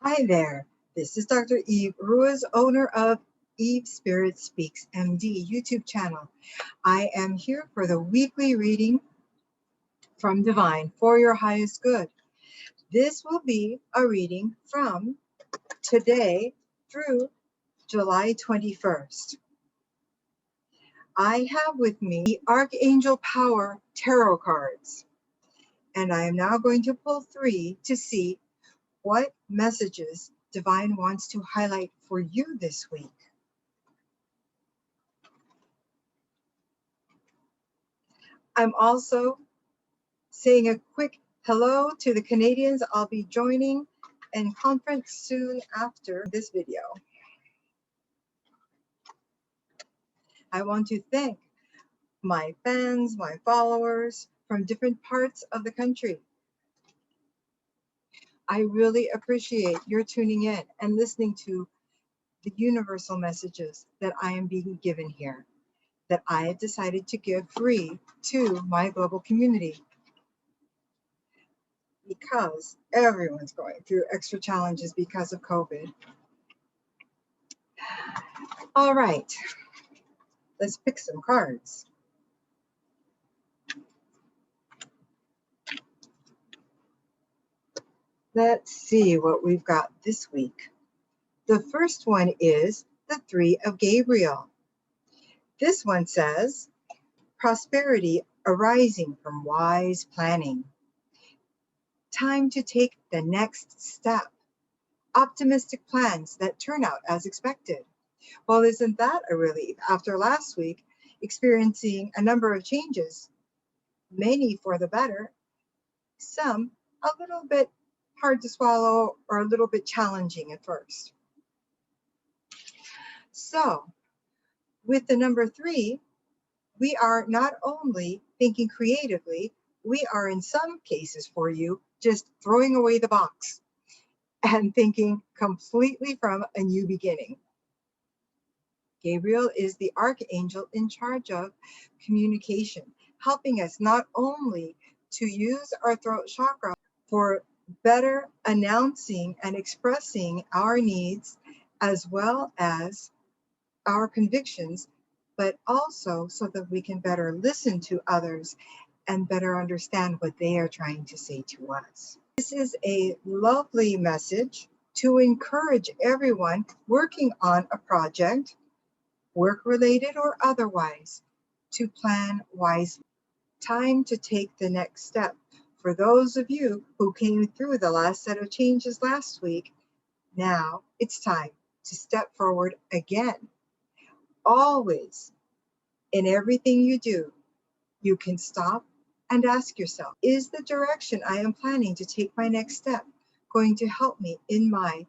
Hi there, this is Dr. Eve Ruiz, owner of Eve SpiritSpeaks MD YouTube channel. I am here for the weekly reading from Divine for your highest good. This will be a reading from today through July 21st. I have with me the Archangel Power Tarot cards, and I am now going to pull 3 to see what messages Divine wants to highlight for you this week. I'm also saying a quick hello to the Canadians I'll be joining in conference soon after this video. I want to thank my fans, my followers from different parts of the country. I really appreciate your tuning in and listening to the universal messages that I am being given here, that I have decided to give free to my global community, because everyone's going through extra challenges because of COVID. All right, let's pick some cards. Let's see what we've got this week. The first one is the 3 of Gabriel. This one says, prosperity arising from wise planning. Time to take the next step. Optimistic plans that turn out as expected. Well, isn't that a relief after last week experiencing a number of changes, many for the better, some a little bit hard to swallow or a little bit challenging at first. So with the number 3, we are not only thinking creatively, we are in some cases for you just throwing away the box and thinking completely from a new beginning. Gabriel is the archangel in charge of communication, helping us not only to use our throat chakra for better announcing and expressing our needs as well as our convictions, but also so that we can better listen to others and better understand what they are trying to say to us. This is a lovely message to encourage everyone working on a project, work-related or otherwise, to plan wisely. Time to take the next step. For those of you who came through the last set of changes last week, now it's time to step forward again. Always, in everything you do, you can stop and ask yourself, is the direction I am planning to take my next step going to help me in my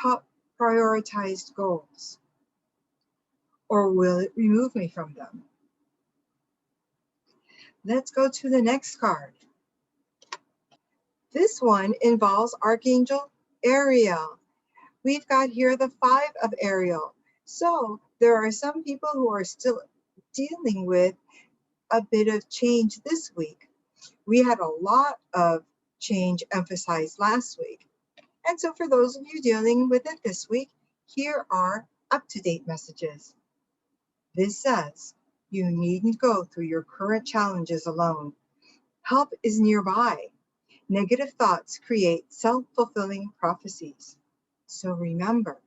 top prioritized goals? Or will it remove me from them? Let's go to the next card. This one involves Archangel Ariel. We've got here the 5 of Ariel. So there are some people who are still dealing with a bit of change this week. We had a lot of change emphasized last week. And so for those of you dealing with it this week, here are up-to-date messages. This says, you needn't go through your current challenges alone. Help is nearby. Negative thoughts create self-fulfilling prophecies. So remember,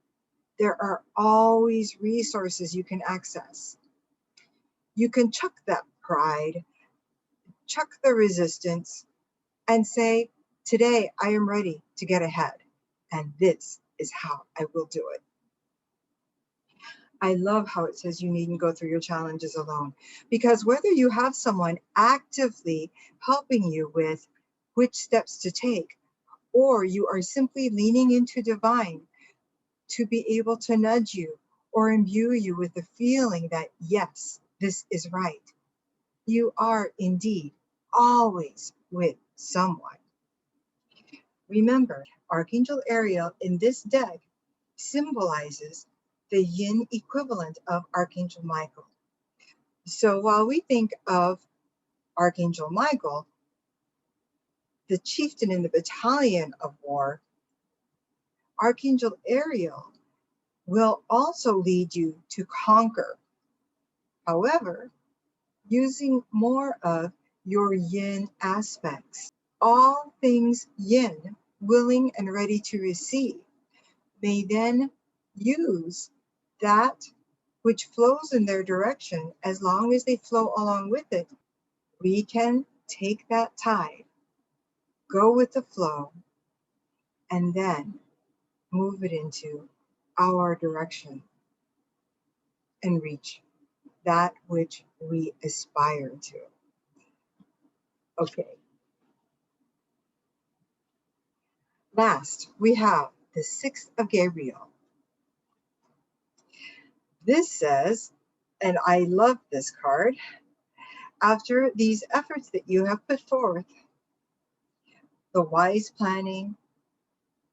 there are always resources you can access. You can chuck that pride, chuck the resistance, and say, today I am ready to get ahead, and this is how I will do it. I love how it says you needn't go through your challenges alone, because whether you have someone actively helping you with which steps to take, or you are simply leaning into divine to be able to nudge you or imbue you with the feeling that, yes, this is right. You are indeed always with someone. Remember, Archangel Ariel in this deck symbolizes the yin equivalent of Archangel Michael. So while we think of Archangel Michael, the chieftain in the battalion of war, Archangel Ariel will also lead you to conquer. However, using more of your yin aspects. All things yin, willing and ready to receive, may then use that which flows in their direction. As long as they flow along with it, we can take that tide, go with the flow, and then move it into our direction and reach that which we aspire to. Okay. Last, we have the 6th of Gabriel. This says, and I love this card, after these efforts that you have put forth, the wise planning,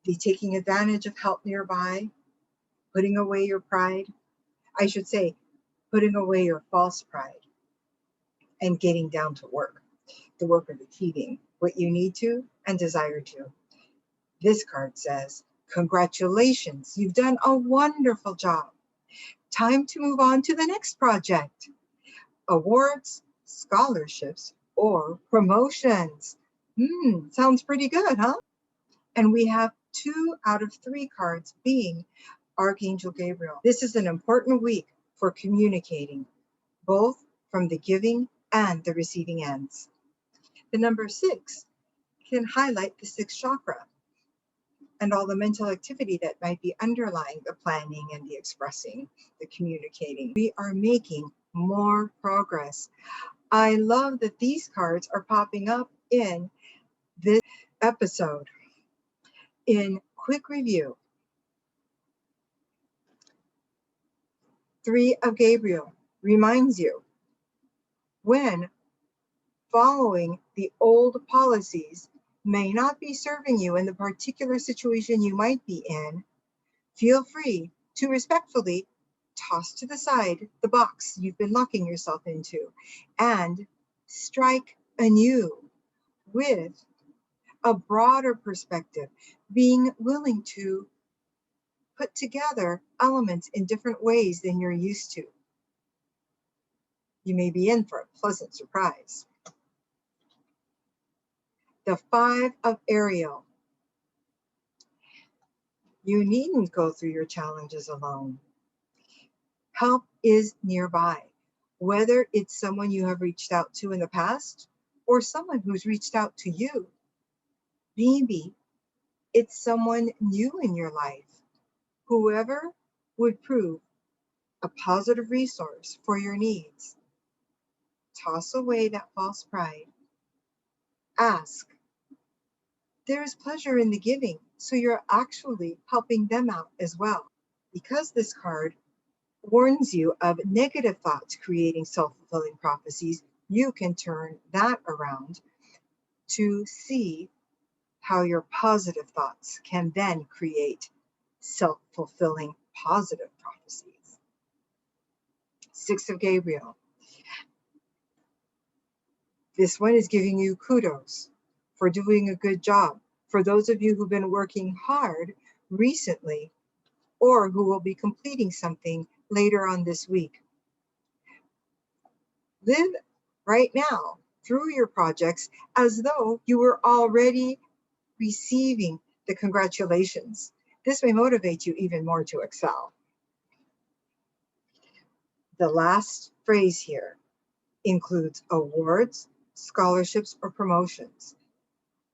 the taking advantage of help nearby, putting away your pride, I should say, putting away your false pride, and getting down to work, the work of achieving what you need to and desire to. This card says, congratulations, you've done a wonderful job. Time to move on to the next project. Awards, scholarships, or promotions. Sounds pretty good, huh? And we have 2 out of 3 cards being Archangel Gabriel. This is an important week for communicating, both from the giving and the receiving ends. The number 6 can highlight the 6th chakra and all the mental activity that might be underlying the planning and the expressing, the communicating. We are making more progress. I love that these cards are popping up in this episode. In quick review, 3 of Gabriel reminds you, when following the old policies may not be serving you in the particular situation you might be in, feel free to respectfully toss to the side the box you've been locking yourself into and strike anew with a broader perspective, being willing to put together elements in different ways than you're used to. You may be in for a pleasant surprise. The 5 of Ariel. You needn't go through your challenges alone. Help is nearby, whether it's someone you have reached out to in the past or someone who's reached out to you. Maybe it's someone new in your life. Whoever would prove a positive resource for your needs. Toss away that false pride. Ask. There is pleasure in the giving, so you're actually helping them out as well. Because this card warns you of negative thoughts creating self-fulfilling prophecies, you can turn that around to see how your positive thoughts can then create self-fulfilling positive prophecies. 6 of Gabriel. This one is giving you kudos for doing a good job. For those of you who've been working hard recently or who will be completing something later on this week. Live right now through your projects as though you were already receiving the congratulations. This may motivate you even more to excel. The last phrase here includes awards, scholarships, or promotions,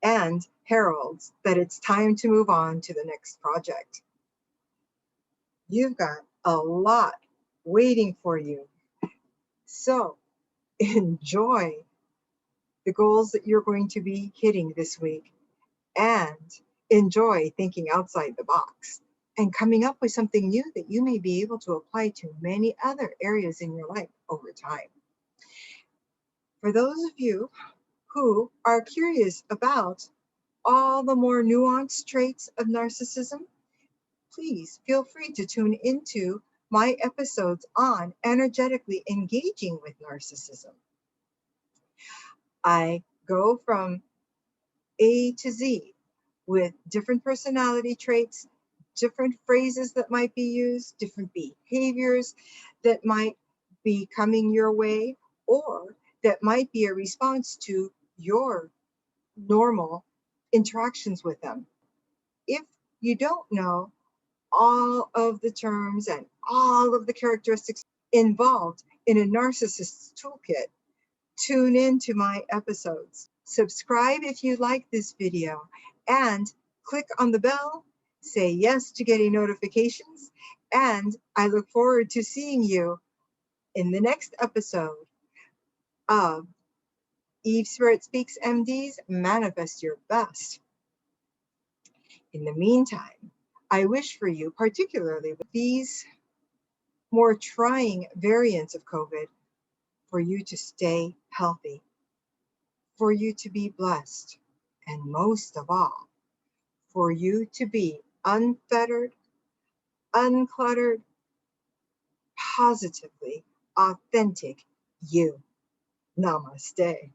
and heralds that it's time to move on to the next project. You've got a lot waiting for you. So enjoy the goals that you're going to be hitting this week and enjoy thinking outside the box and coming up with something new that you may be able to apply to many other areas in your life over time. For those of you who are curious about all the more nuanced traits of narcissism, please feel free to tune into my episodes on energetically engaging with narcissism. I go from A to Z with different personality traits, different phrases that might be used, different behaviors that might be coming your way, or that might be a response to your normal interactions with them. If you don't know all of the terms and all of the characteristics involved in a narcissist's toolkit, tune in to my episodes. Subscribe if you like this video and click on the bell. Say yes to getting notifications. And I look forward to seeing you in the next episode of Eve Spirit Speaks MD's Manifest Your Best. In the meantime, I wish for you, particularly with these more trying variants of COVID, for you to stay healthy, for you to be blessed, and most of all, for you to be unfettered, uncluttered, positively authentic you. Namaste.